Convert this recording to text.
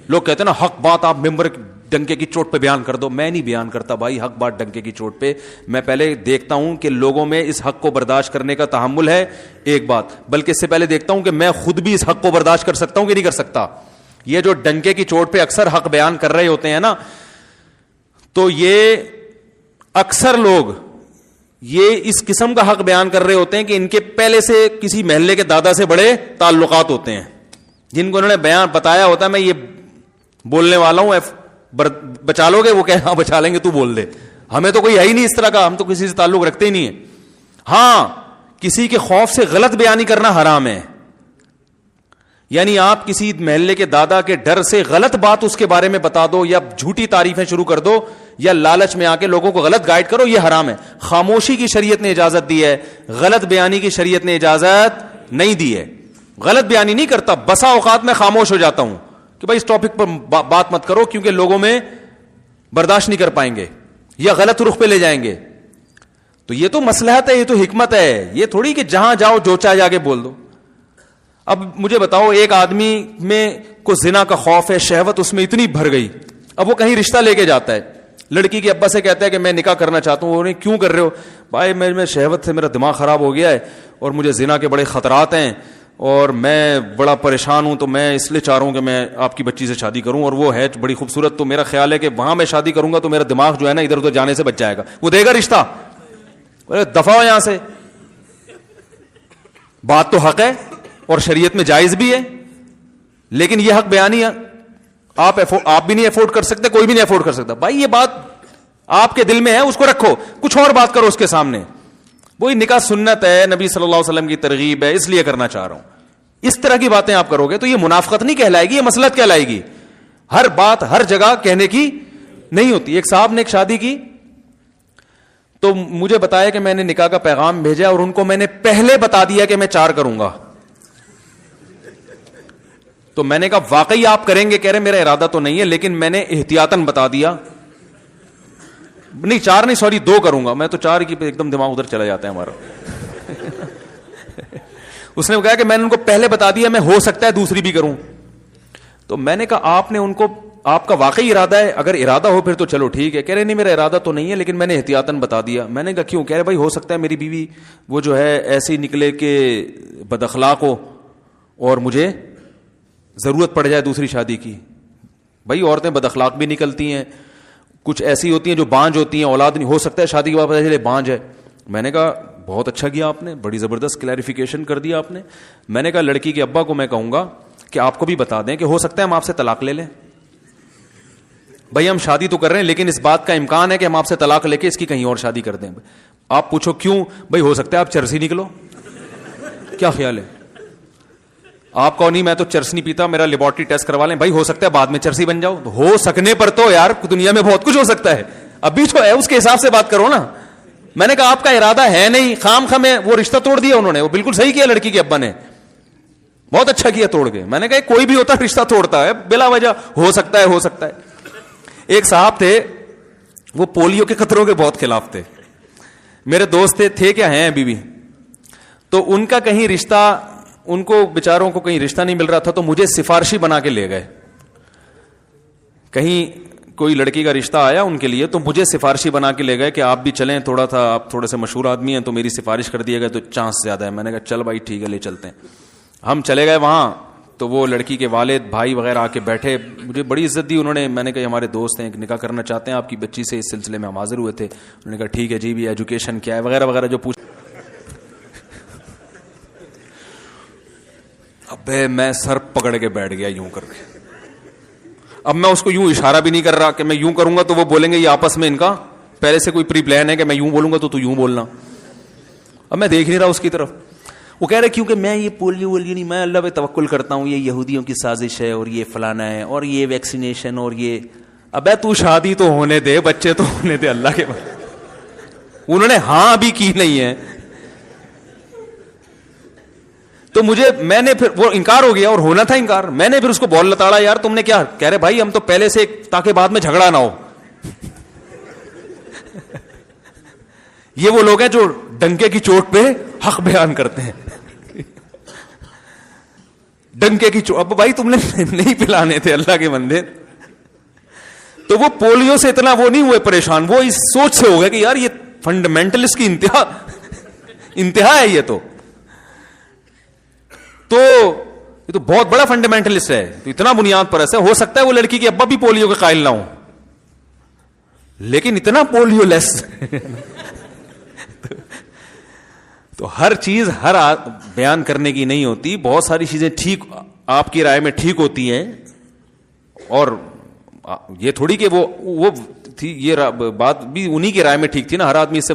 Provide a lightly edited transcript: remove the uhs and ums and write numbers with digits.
لوگ کہتے ہیں نا حق بات آپ ممبر ڈنکے کی چوٹ پہ بیان کر دو. میں نہیں بیان کرتا بھائی حق بات ڈنکے کی چوٹ پہ. میں پہلے دیکھتا ہوں کہ لوگوں میں اس حق کو برداشت کرنے کا تحمل ہے, ایک بات, بلکہ اس سے پہلے دیکھتا ہوں کہ میں خود بھی اس حق کو برداشت کر سکتا ہوں کہ نہیں کر سکتا. یہ جو ڈنکے کی چوٹ پہ اکثر حق بیان کر رہے ہوتے ہیں نا, تو یہ اکثر لوگ یہ اس قسم کا حق بیان کر رہے ہوتے ہیں کہ ان کے پہلے سے کسی محلے کے دادا سے بڑے تعلقات ہوتے ہیں, جن کو انہوں نے بیان بتایا ہوتا ہے میں یہ بولنے والا ہوں, بچا لو گے, وہ کہ ہاں بچا لیں گے, تو بول دے. ہمیں تو کوئی ہے ہی نہیں اس طرح کا, ہم تو کسی سے تعلق رکھتے ہی نہیں ہیں. ہاں کسی کے خوف سے غلط بیانی کرنا حرام ہے, یعنی آپ کسی محلے کے دادا کے ڈر سے غلط بات اس کے بارے میں بتا دو, یا جھوٹی تعریفیں شروع کر دو, یا لالچ میں آ کے لوگوں کو غلط گائیڈ کرو, یہ حرام ہے. خاموشی کی شریعت نے اجازت دی ہے, غلط بیانی کی شریعت نے اجازت نہیں دی ہے. غلط بیانی نہیں کرتا, بسا اوقات میں خاموش ہو جاتا ہوں کہ بھائی اس ٹاپک پر بات مت کرو, کیونکہ لوگوں میں برداشت نہیں کر پائیں گے یا غلط رخ پہ لے جائیں گے. تو یہ تو مصلحت ہے, یہ تو حکمت ہے, یہ تھوڑی کہ جہاں جاؤ جو چاہے جا کے بول دو. اب مجھے بتاؤ, ایک آدمی میں کو زنا کا خوف ہے, شہوت اس میں اتنی بھر گئی, اب وہ کہیں رشتہ لے کے جاتا ہے, لڑکی کے ابا سے کہتا ہے کہ میں نکاح کرنا چاہتا ہوں. کیوں کر رہے ہو؟ بھائی میں شہوت سے میرا دماغ خراب ہو گیا ہے, اور مجھے زنا کے بڑے خطرات ہیں, اور میں بڑا پریشان ہوں, تو میں اس لیے چاہ رہا ہوں کہ میں آپ کی بچی سے شادی کروں, اور وہ ہے بڑی خوبصورت, تو میرا خیال ہے کہ وہاں میں شادی کروں گا تو میرا دماغ جو ہے نا ادھر ادھر جانے سے بچ جائے گا. وہ دے گا رشتہ؟ دفع ہو یہاں سے. بات تو حق ہے اور شریعت میں جائز بھی ہے, لیکن یہ حق بیانی آپ بھی نہیں افورڈ کر سکتے, کوئی بھی نہیں افورڈ کر سکتا. بھائی یہ بات آپ کے دل میں ہے, اس کو رکھو, کچھ اور بات کرو اس کے سامنے. وہی نکاح سنت ہے, نبی صلی اللہ علیہ وسلم کی ترغیب ہے, اس لیے کرنا چاہ رہا ہوں. اس طرح کی باتیں آپ کرو گے تو یہ منافقت نہیں کہلائے گی, یہ مصلحت کہلائے گی. ہر بات ہر جگہ کہنے کی نہیں ہوتی. ایک صاحب نے ایک شادی کی تو مجھے بتایا کہ میں نے نکاح کا پیغام بھیجا, اور ان کو میں نے پہلے بتا دیا کہ میں 4 کروں گا. تو میں نے کہا واقعی آپ کریں گے؟ کہہ رہے میرا ارادہ تو نہیں ہے, لیکن میں نے احتیاطاً بتا دیا. نہیں 4 نہیں, سوری 2 کروں گا. میں تو 4 کی ایک دم دماغ ادھر چلا جاتا ہے ہمارا. اس نے کہا کہ میں نے ان کو پہلے بتا دیا, میں ہو سکتا ہے دوسری بھی کروں. تو میں نے کہا آپ نے ان کو, آپ کا واقعی ارادہ ہے؟ اگر ارادہ ہو پھر تو چلو ٹھیک ہے. کہہ رہے نہیں میرا ارادہ تو نہیں ہے, لیکن میں نے احتیاطاً بتا دیا. میں نے کہا کیوں؟ کہہ رہے بھائی ہو سکتا ہے میری بیوی وہ جو ہے ایسی نکلے کہ بد اخلاق ہو, اور مجھے ضرورت پڑ جائے دوسری شادی کی. بھائی عورتیں بد اخلاق بھی نکلتی ہیں, کچھ ایسی ہوتی ہیں جو بانج ہوتی ہیں, اولاد نہیں ہو سکتا ہے شادی کے بعد پتہ چلے بانج ہے. میں نے کہا بہت اچھا کیا آپ نے, بڑی زبردست کلیریفیکیشن کر دیا آپ نے. میں نے کہا لڑکی کے ابا کو میں کہوں گا کہ آپ کو بھی بتا دیں کہ ہو سکتا ہے ہم آپ سے طلاق لے لیں. بھائی ہم شادی تو کر رہے ہیں, لیکن اس بات کا امکان ہے کہ ہم آپ سے طلاق لے کے اس کی کہیں اور شادی کر دیں. آپ پوچھو کیوں؟ بھائی ہو سکتا ہے آپ چرسی نکلو. کیا خیال ہے آپ کو؟ نہیں میں تو چرس نہیں پیتا, میرا لیبارٹری ٹیسٹ کروا لیں. بھائی ہو سکتا ہے بعد میں چرسی بن جاؤ. ہو سکنے پر تو یار دنیا میں بہت کچھ ہو سکتا ہے, ابھی تو ہے اس کے حساب سے بات کرو نا. میں نے کہا آپ کا ارادہ ہے نہیں, خام خام ہے, وہ رشتہ توڑ دیا انہوں نے. وہ بالکل صحیح کیا لڑکی کے ابا نے, بہت اچھا کیا توڑ کے. میں نے کہا کوئی بھی ہوتا رشتہ توڑتا ہے بلا وجہ, ہو سکتا ہے ہو سکتا ہے. ایک صاحب تھے وہ پولیو کے خطروں کے بہت خلاف تھے, میرے دوست تھے کیا ہیں ابھی بھی. تو ان کا کہیں رشتہ, ان کو بیچاروں کو کہیں رشتہ نہیں مل رہا تھا, تو مجھے سفارشی بنا کے لے گئے. کہیں کوئی لڑکی کا رشتہ آیا ان کے لیے, تو مجھے سفارشی بنا کے لے گئے کہ آپ بھی چلیں, تھوڑا تھا آپ تھوڑے سے مشہور آدمی ہیں تو میری سفارش کر دیے گئے تو چانس زیادہ ہے. میں نے کہا چل بھائی ٹھیک ہے لے چلتے ہیں. ہم چلے گئے وہاں, تو وہ لڑکی کے والد بھائی وغیرہ آ کے بیٹھے, مجھے بڑی عزت دی انہوں نے. میں نے کہا ہمارے دوست ہیں, نکاح کرنا چاہتے ہیں آپ کی بچی سے, اس سلسلے میں ہم حاضر ہوئے تھے. انہوں نے کہا ٹھیک ہے جی, بھی ایجوکیشن کیا ہے وغیرہ وغیرہ جو پوچھ. ابے میں سر پکڑ کے بیٹھ گیا یوں کر کے. اب میں اس کو یوں اشارہ بھی نہیں کر رہا کہ میں یوں کروں گا تو وہ بولیں گے یہ آپس میں ان کا پہلے سے کوئی پری پلان ہے کہ میں یوں بولوں گا تو یوں بولنا. اب میں دیکھ نہیں رہا اس کی طرف. وہ کہہ رہے کیونکہ میں یہ پولیو وولیو نہیں, میں اللہ پہ توکل کرتا ہوں, یہ یہودیوں کی سازش ہے, اور یہ فلانا ہے, اور یہ ویکسینیشن, اور یہ. ابے تو شادی تو ہونے دے, بچے تو ہونے دے اللہ کے بعد. انہوں نے ہاں ابھی کی نہیں ہے. تو میں نے پھر وہ انکار ہو گیا, اور ہونا تھا انکار. میں نے پھر اس کو بول لتاڑا, یار تم نے کیا. کہہ رہے بھائی ہم تو پہلے سے تاکہ بعد میں جھگڑا نہ ہو. یہ وہ لوگ ہیں جو ڈنکے کی چوٹ پہ حق بیان کرتے ہیں. ڈنکے کی چوٹ. اب بھائی تم نے نہیں پلانے تھے اللہ کے بندے. تو وہ پولیو سے اتنا وہ نہیں ہوئے پریشان, وہ اس سوچ سے ہو گیا کہ یار یہ فنڈامنٹلسٹ کی انتہا ہے. یہ تو بہت بڑا فنڈامنٹلسٹ ہے, تو اتنا بنیاد پرست ہے. ہو سکتا ہے وہ لڑکی کے ابا بھی پولیو کے قائل نہ ہوں, لیکن اتنا پولیو لیس. تو ہر چیز ہر بیان کرنے کی نہیں ہوتی. بہت ساری چیزیں ٹھیک آپ کی رائے میں ٹھیک ہوتی ہیں, اور یہ تھوڑی کہ وہ تھی, یہ بات بھی انہی کی رائے میں ٹھیک تھی نا. ہر آدمی اس سے